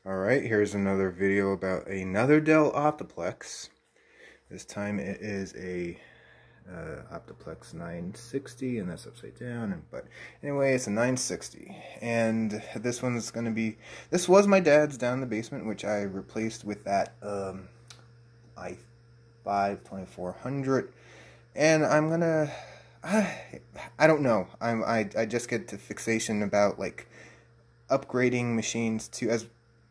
Alright, here's another video about another Dell OptiPlex. This time it is a OptiPlex 960, and that's upside down. But anyway, it's a 960. And this one's going to be... This was my dad's down in the basement, which I replaced with that i5 2400. And I'm going to... I don't know. I just get to fixation about, like, upgrading machines to as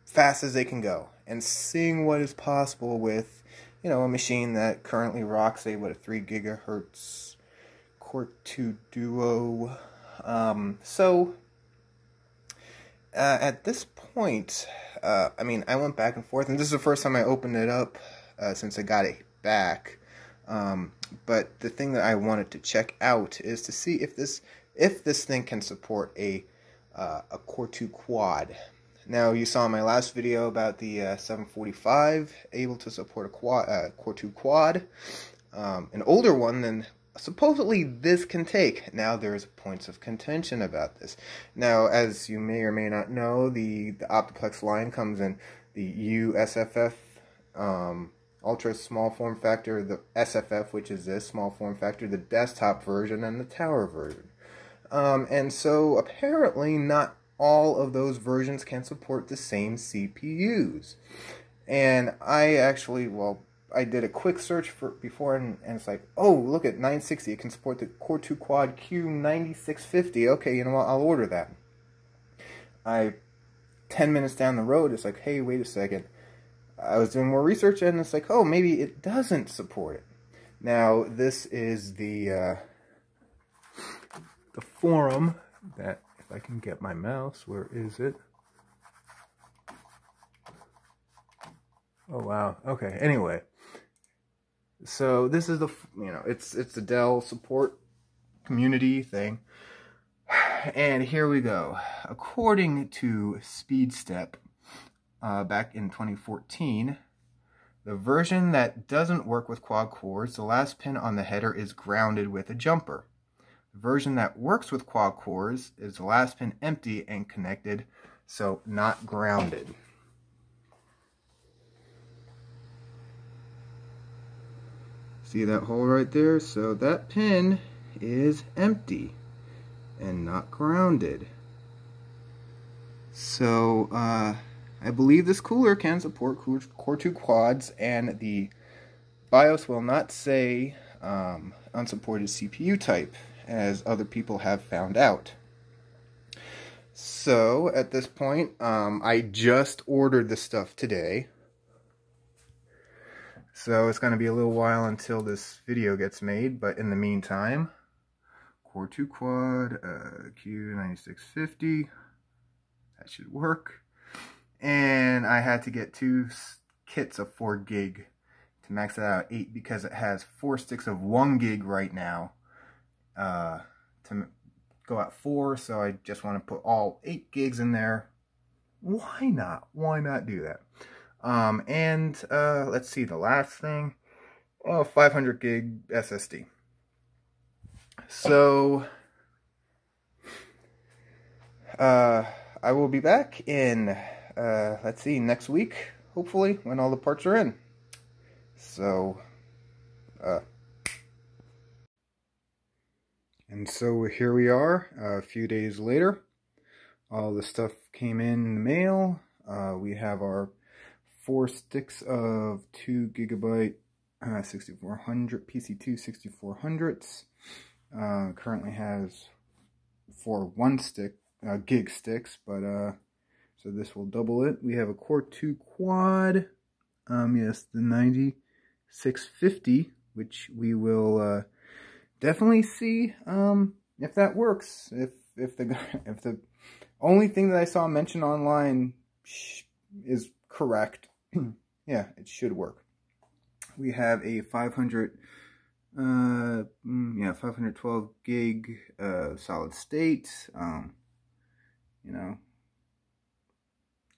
fast as they can go and seeing what is possible with, you know, a machine that currently rocks a 3 gigahertz Core 2 Duo. At this point, I mean, I went back and forth, and this is the first time I opened it up since I got it back. But the thing that I wanted to check out is to see if this thing can support a Core 2 Quad. Now, you saw in my last video about the 745 able to support a Core 2 Quad, an older one than supposedly this can take. Now, there's points of contention about this. Now, as you may or may not know, the OptiPlex line comes in the USFF ultra small form factor, the SFF, which is this small form factor, the desktop version, and the tower version. And so apparently not all of those versions can support the same CPUs. And I actually, well, I did a quick search before, and it's like, oh, look at 960, it can support the Core 2 Quad Q9650. Okay, you know what, I'll order that. 10 minutes down the road, it's like, hey, wait a second. I was doing more research, and it's like, oh, maybe it doesn't support it. Now, this is the forum that, if I can get my mouse, where is it? Oh, wow. Okay, anyway. So, this is the, you know, it's the Dell support community thing. And here we go. According to SpeedStep, back in 2014, the version that doesn't work with quad cores, the last pin on the header is grounded with a jumper. The version that works with quad cores is the last pin empty and connected, so not grounded. See that hole right there? So that pin is empty and not grounded. So, I believe this cooler can support Core 2 Quads, and the BIOS will not say unsupported CPU type, as other people have found out. So, at this point, I just ordered this stuff today. So, it's going to be a little while until this video gets made, but in the meantime, Core 2 Quad, Q9650, that should work. And I had to get 2 kits of 4 gig to max it out at 8, because it has 4 sticks of 1 gig right now to go at 4. So I just want to put all 8 gigs in there. Why not? Why not do that? Let's see, the last thing. Oh, 500 gig SSD. So I will be back in let's see, next week, hopefully, when all the parts are in. So, and so here we are, a few days later. All the stuff came in the mail. We have our 4 sticks of 2 gigabyte 6400 PC2 6400s. Currently has 4 1 stick gig sticks, but so this will double it. We have a Core 2 Quad, yes, the 9650, which we will definitely see if that works. If the only thing that I saw mentioned online is correct, yeah, it should work. We have a 512 gig solid state. You know.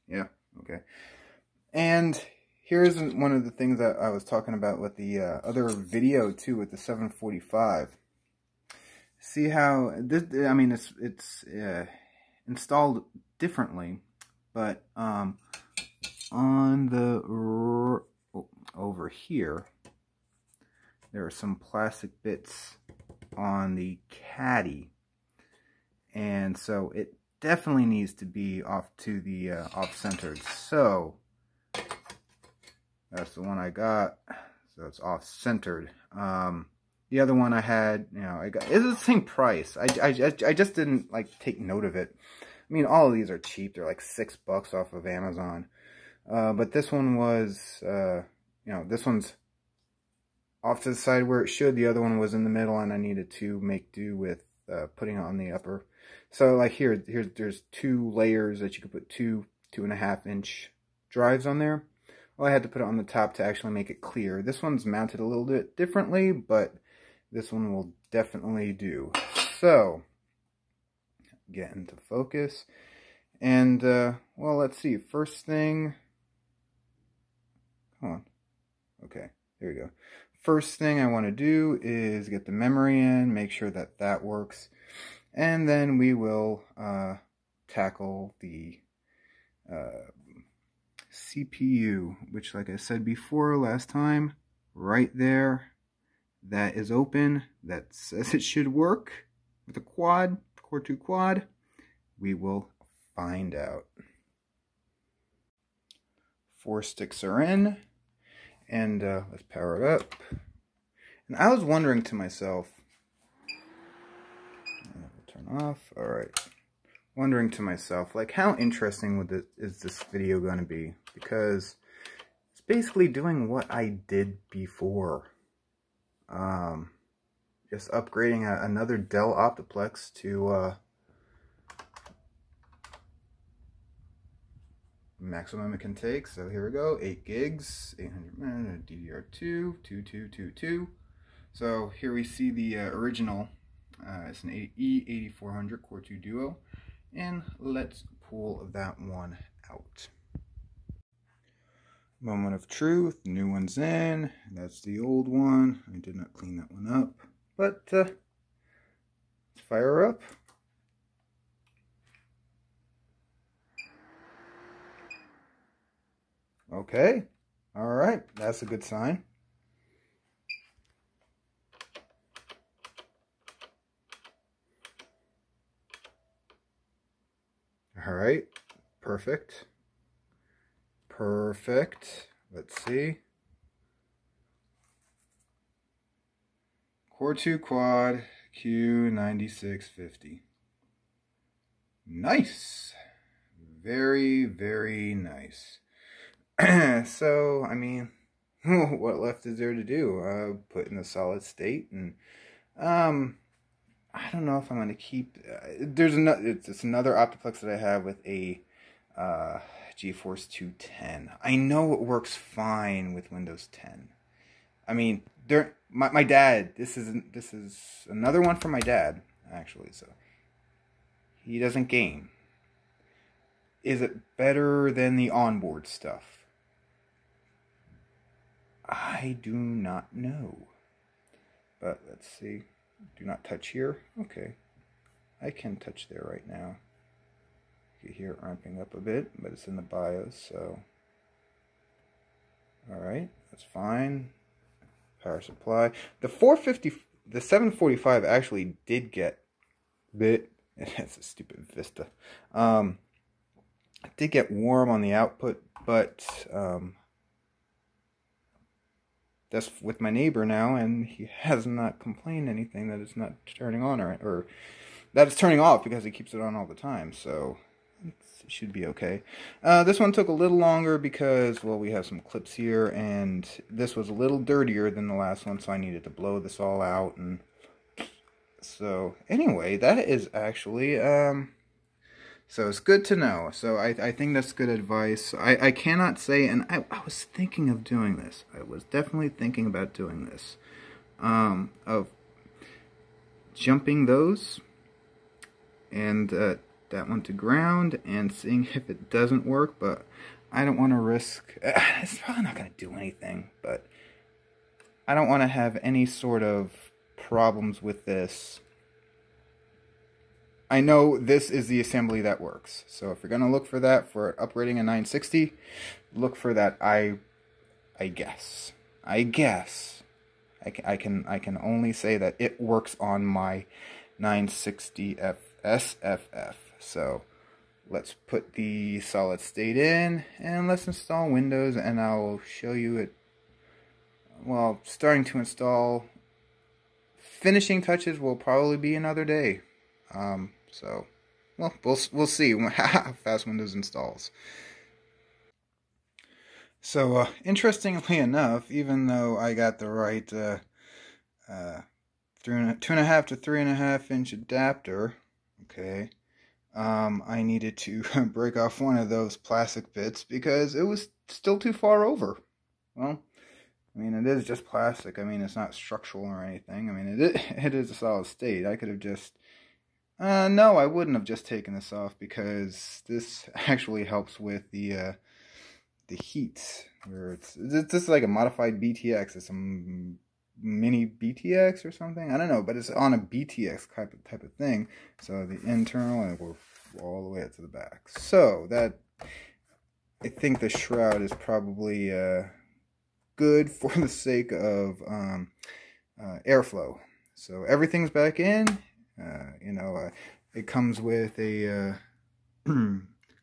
Yeah, okay. And here's one of the things that I was talking about with the other video too, with the 745. See how this? I mean, it's installed differently, but on the over here, there are some plastic bits on the caddy, and so it definitely needs to be off to the off-centered. So that's the one I got. So it's off-centered. The other one I had, you know, it's the same price. I just didn't like take note of it. I mean, all of these are cheap. They're like $6 off of Amazon. But this one was, you know, this one's off to the side where it should. The other one was in the middle, and I needed to make do with putting it on the upper. So like there's 2 layers that you could put 2.5 inch drives on there. Well, I had to put it on the top to actually make it clear. This one's mounted a little bit differently, but this one will definitely do. So, get into focus. And, well, let's see. First thing, come on. Okay, there we go. First thing I want to do is get the memory in, make sure that that works. And then we will tackle the CPU, which, like I said before last time, right there, that is open. That says it should work with a quad, Core 2 quad. We will find out. 4 sticks are in, and let's power it up. And I was wondering to myself, turn off. All right. Wondering to myself, like, how interesting is this video going to be? Because it's basically doing what I did before. Just upgrading another Dell OptiPlex to maximum it can take. So here we go, 8 gigs, 800 DDR2, 2222. So here we see the original. It's an E8400 Core 2 Duo. And let's pull that one out. Moment of truth, new one's in. That's the old one. I did not clean that one up. But let's fire her up. Okay. All right. That's a good sign. All right, perfect. Perfect. Let's see. Core 2 Quad Q9650. Nice. Very, very nice. So, I mean, what left is there to do? Put in a solid state, and I don't know if I'm going to keep... there's another... It's another OptiPlex that I have with a GeForce 210. I know it works fine with Windows 10. I mean, my dad... This is another one from my dad, actually. So he doesn't game. Is it better than the onboard stuff? I do not know. But let's see. Do not touch here. Okay. I can touch there right now. You can hear it ramping up a bit, but it's in the BIOS, so. Alright, that's fine. Power supply. The 745 actually did get it's a stupid Vista. It did get warm on the output, but that's with my neighbor now, and he has not complained anything that it's not turning on, or that it's turning off, because he keeps it on all the time, so it should be okay. This one took a little longer because, well, we have some clips here, and this was a little dirtier than the last one, so I needed to blow this all out, and so anyway, that is actually, so it's good to know. So I think that's good advice. I cannot say, and I was thinking of doing this. I was definitely thinking about doing this. Of jumping those and that one to ground and seeing if it doesn't work, but I don't want to risk, it's probably not going to do anything, but I don't want to have any sort of problems with this I know this is the assembly that works. So if you're going to look for that for upgrading a 960, look for that. I guess. I can only say that it works on my 960 SFF. So let's put the solid state in and let's install Windows, and I'll show you it. Well, starting to install. Finishing touches will probably be another day. So, well, we'll see how fast Windows installs. So, interestingly enough, even though I got the right 2.5 to 3.5 inch adapter, okay, I needed to break off one of those plastic bits because it was still too far over. Well, I mean, it is just plastic. I mean, it's not structural or anything. I mean, it is a solid state. I could have just... no, I wouldn't have just taken this off because this actually helps with the heat. Where it's like a modified BTX. It's some mini BTX or something. I don't know, but it's on a BTX type of thing. So the internal, and we'll all the way up to the back. So that... I think the shroud is probably... good for the sake of airflow. So everything's back in. It comes with a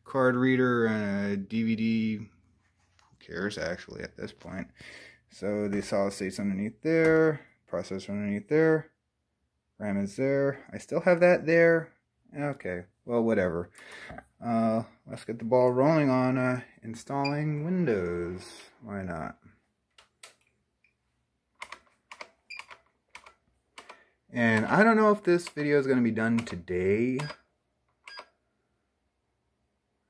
card reader and a DVD. Who cares actually at this point? So the solid state's underneath there, processor underneath there, RAM is there. I still have that there. Okay, well, whatever. Let's get the ball rolling on installing Windows. Why not? And I don't know if this video is going to be done today.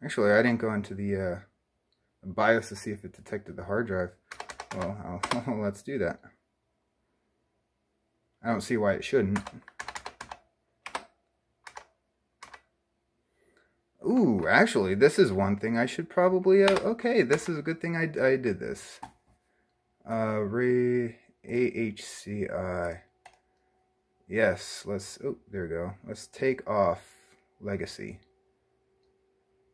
Actually, I didn't go into the BIOS to see if it detected the hard drive. Well, let's do that. I don't see why it shouldn't. Ooh, actually, this is one thing I should probably... okay, this is a good thing I did this. AHCI. Yes, let's... Oh, there we go. Let's take off Legacy.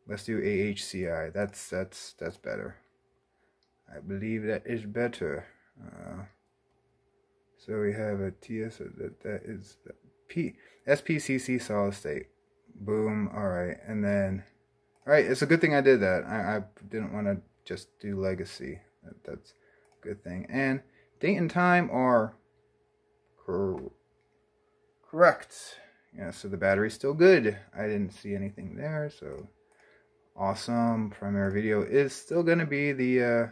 Let's do AHCI. That's better. I believe that is better. So we have a TS... That is... SPCC solid state. Boom. Alright, and then... Alright, it's a good thing I did that. I didn't want to just do Legacy. That's a good thing. And date and time are... correct. Yeah, so the battery's still good. I didn't see anything there, so awesome. Primary video is still going to be the,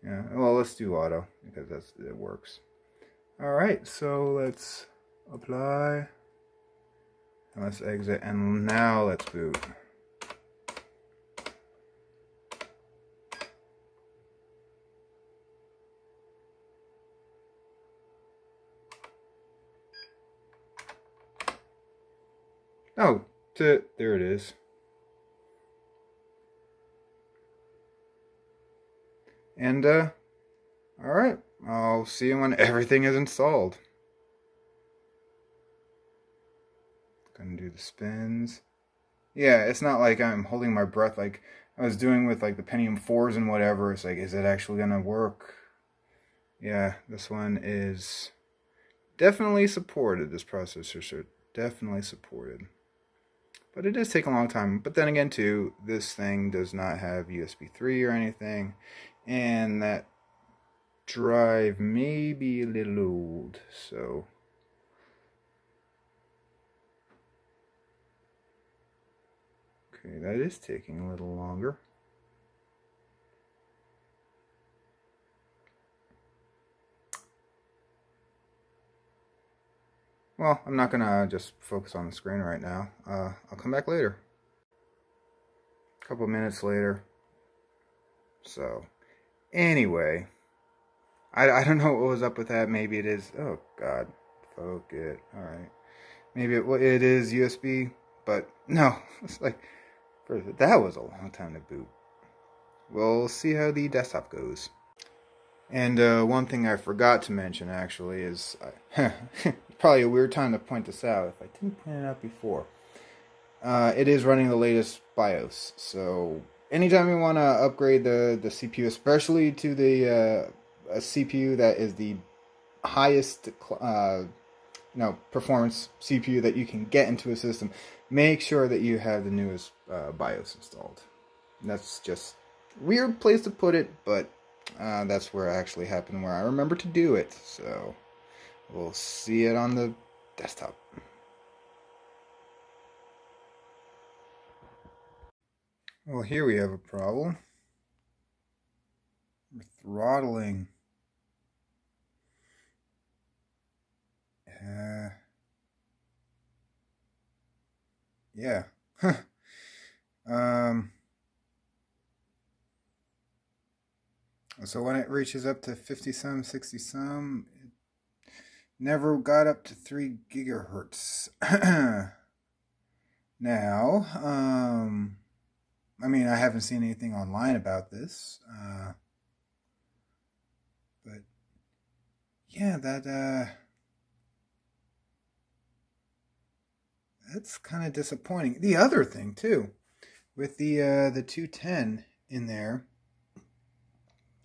yeah, well, let's do auto, because it works. Alright, so let's apply, and let's exit, and now let's boot. Oh, there it is. And, alright, I'll see you when everything is installed. Gonna do the spins. Yeah, it's not like I'm holding my breath like I was doing with like the Pentium 4s and whatever. It's like, is it actually gonna work? Yeah, this one is definitely supported, this processor, so definitely supported. But it does take a long time. But then again, too, this thing does not have USB 3 or anything. And that drive may be a little old. So... okay, that is taking a little longer. Well, I'm not gonna just focus on the screen right now. I'll come back later. A couple minutes later. So, anyway, I don't know what was up with that. Maybe it is. Oh God, focus. All right. Maybe it is USB, but no. It's like that was a long time to boot. We'll see how the desktop goes. And one thing I forgot to mention actually is probably a weird time to point this out if I didn't point it out before. it is running the latest BIOS. So anytime you want to upgrade the CPU, especially to the a CPU that is the highest performance CPU that you can get into a system, make sure that you have the newest BIOS installed. That's just a weird place to put it, but that's where it actually happened, where I remember to do it. So we'll see it on the desktop. Well, here we have a problem. We're throttling. Yeah. So when it reaches up to 50 some, 60 some, it never got up to 3 gigahertz. Now, I mean, I haven't seen anything online about this, but yeah, that's kind of disappointing. The other thing too, with the 210 in there,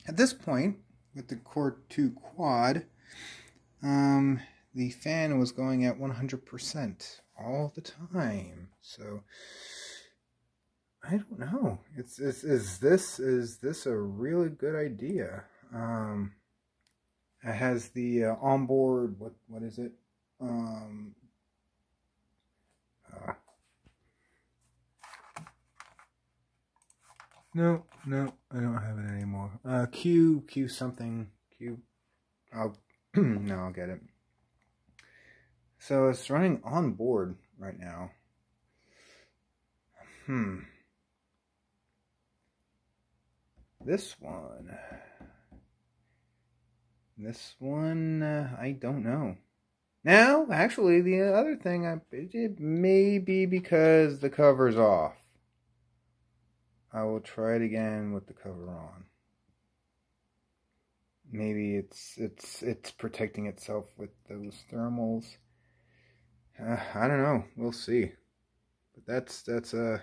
at this point with the Core 2 Quad, the fan was going at 100% all the time. So I don't know. Is this a really good idea? It has the onboard, what is it? No, I don't have it anymore. Q something, no, I'll get it. So it's running on board right now. This one, I don't know. Now, actually, the other thing, it may be because the cover's off. I will try it again with the cover on. Maybe it's protecting itself with those thermals. I don't know. We'll see. But that's I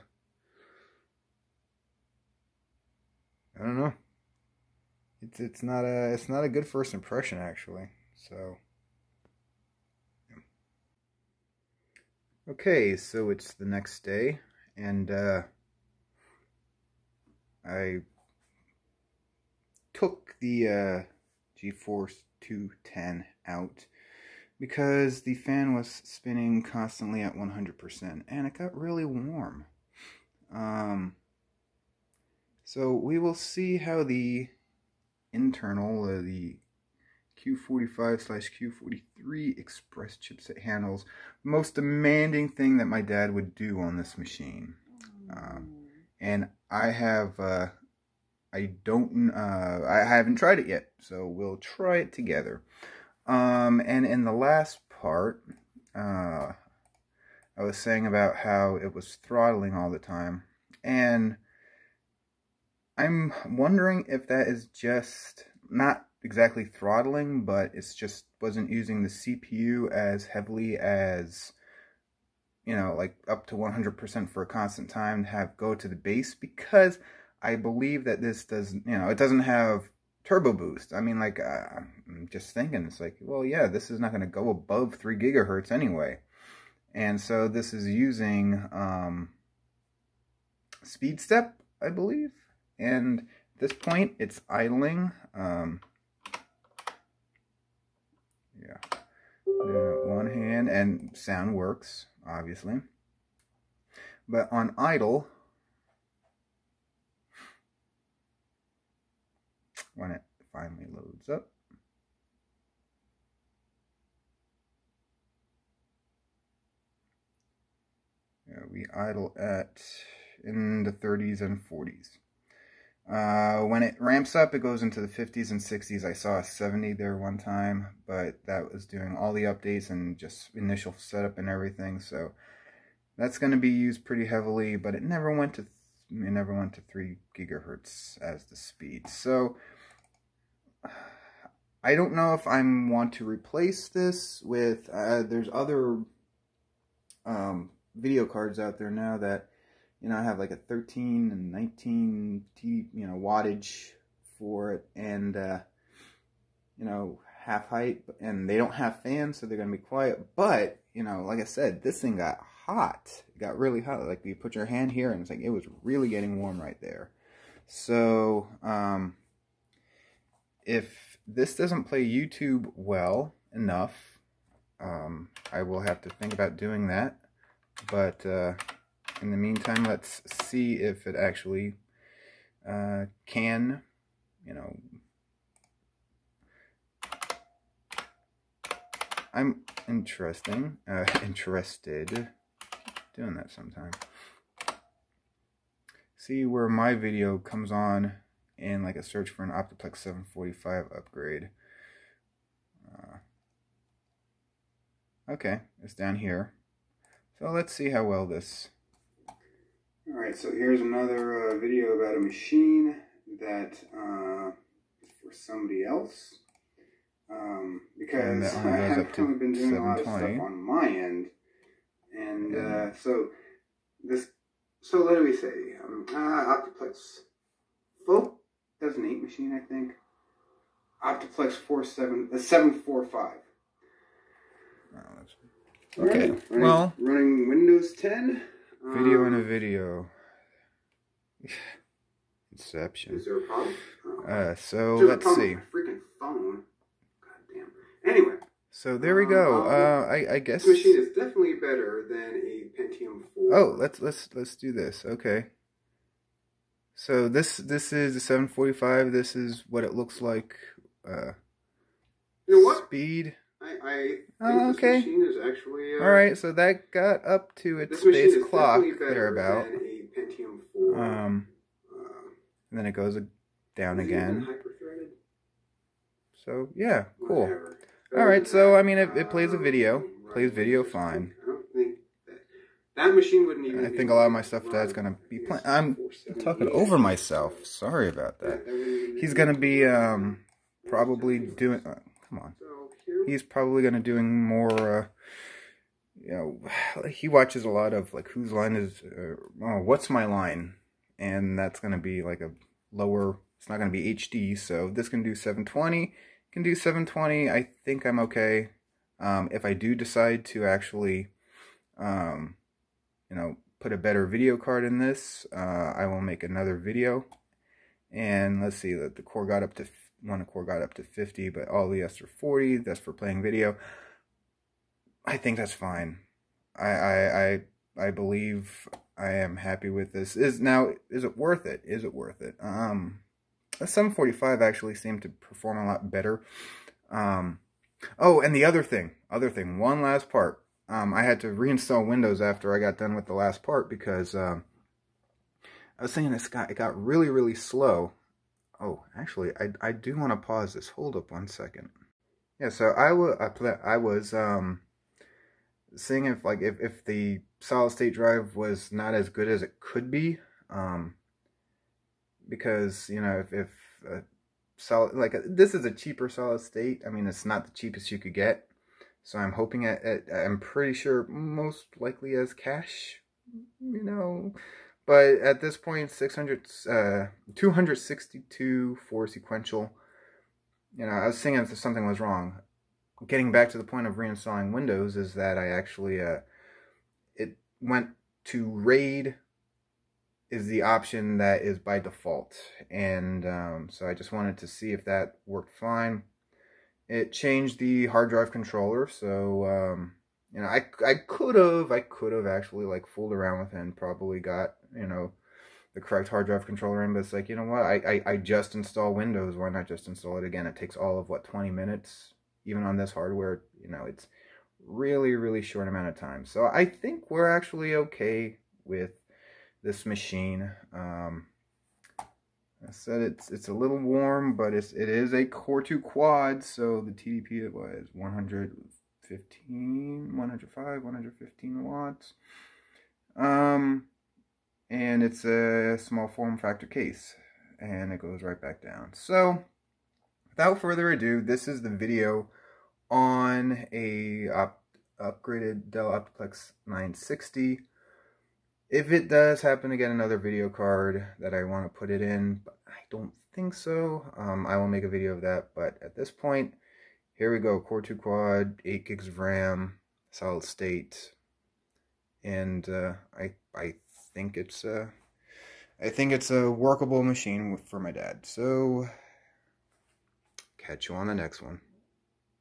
don't know. It's not a good first impression, actually. So okay, so it's the next day, and I took the GeForce 210 out because the fan was spinning constantly at 100%, and it got really warm. So we will see how the internal, the Q45/Q43 Express chipset handles the most demanding thing that my dad would do on this machine. And I have, I haven't tried it yet, so we'll try it together. And in the last part, I was saying about how it was throttling all the time, and I'm wondering if that is just not exactly throttling, but it's just wasn't using the CPU as heavily as, you know, like up to 100% for a constant time to have go to the base, because I believe that this does, you know, it doesn't have turbo boost. I mean, like, I'm just thinking, it's like, well, yeah, this is not going to go above 3 gigahertz anyway. And so this is using SpeedStep, I believe. And at this point, it's idling. Yeah, one hand, and sound works, obviously. But on idle, when it finally loads up, yeah, we idle at in the 30s and 40s. When it ramps up, it goes into the 50s and 60s. I saw a 70 there one time, but that was doing all the updates and just initial setup and everything. So that's going to be used pretty heavily, but it never went to 3 gigahertz as the speed. So I don't know if I want to replace this with there's other video cards out there now that, you know, have like a 13 and 19 wattage for it, and you know, half height, and they don't have fans, so they're gonna be quiet. But, you know, like I said, this thing got hot. It got really hot. Like, you put your hand here and it's like it was really getting warm right there. So if this doesn't play YouTube well enough, I will have to think about doing that. But in the meantime, let's see if it actually can, you know. I'm interested doing that sometime. See where my video comes on in like a search for an OptiPlex 745 upgrade. Okay, it's down here. So let's see how well this. Alright, so here's another video about a machine that is for somebody else. Because I haven't really been doing a lot of stuff on my end. And so what do we say? OptiPlex 2008 machine, I think. OptiPlex 745. Okay, well, running Windows 10. Video in a video. Inception. Is there a problem? So let's see. Freaking phone. Goddamn. Anyway. So there we go. I guess this machine is definitely better than a Pentium 4. Oh, let's do this. Okay. So this is a 745. This is what it looks like. You know what? Speed. I think this machine is actually. All right, so that got up to its base clock thereabout. And then it goes down again. So yeah, cool. Whatever. All right, so I mean, it plays a video, plays video fine. I don't think that machine wouldn't even. I think a lot of my stuff that's gonna be playing. I'm talking over myself. Sorry about that. He's gonna be probably doing. Come on. He's probably gonna doing more. You know, he watches a lot of like whose line is. What's my line? And that's gonna be like a lower. It's not gonna be HD. So this can do 720. Can do 720. I think I'm okay. If I do decide to actually, you know, put a better video card in this, I will make another video. And let's see that the core got up to one core got up to 50, but all the rest are 40. That's for playing video. I think that's fine. I believe I am happy with this. Is it worth it? Is it worth it? The 745 actually seemed to perform a lot better. Oh, and the other thing, one last part. I had to reinstall Windows after I got done with the last part because I was saying it got really, really slow. Oh, actually, I do want to pause this. Hold up one second. Yeah, so I was seeing if the solid state drive was not as good as it could be. Because, you know, if solid, like, this is a cheaper solid state. I mean, it's not the cheapest you could get. So I'm hoping I'm pretty sure most likely as cash, you know. But at this point, 262 for sequential. You know, I was thinking if something was wrong. Getting back to the point of reinstalling Windows is that I actually, it went to RAID is the option that is by default. And so I just wanted to see if that worked fine. It changed the hard drive controller, so you know, I could have actually like fooled around with it and probably got, you know, the correct hard drive controller in, but it's like, you know what, I just install Windows, why not just install it again? It takes all of what, 20 minutes, even on this hardware. You know, it's really, really short amount of time. So I think we're actually okay with this machine. I said it's a little warm, but it is a Core 2 quad, so the TDP it was 115 watts. And it's a small form factor case, and it goes right back down. So without further ado, this is the video on a upgraded Dell OptiPlex 960. If it does happen to get another video card that I want to put it in, but I don't think so, I will make a video of that. But at this point, here we go. Core 2 quad, 8 gigs of RAM, solid state, and I think it's a workable machine for my dad. So catch you on the next one.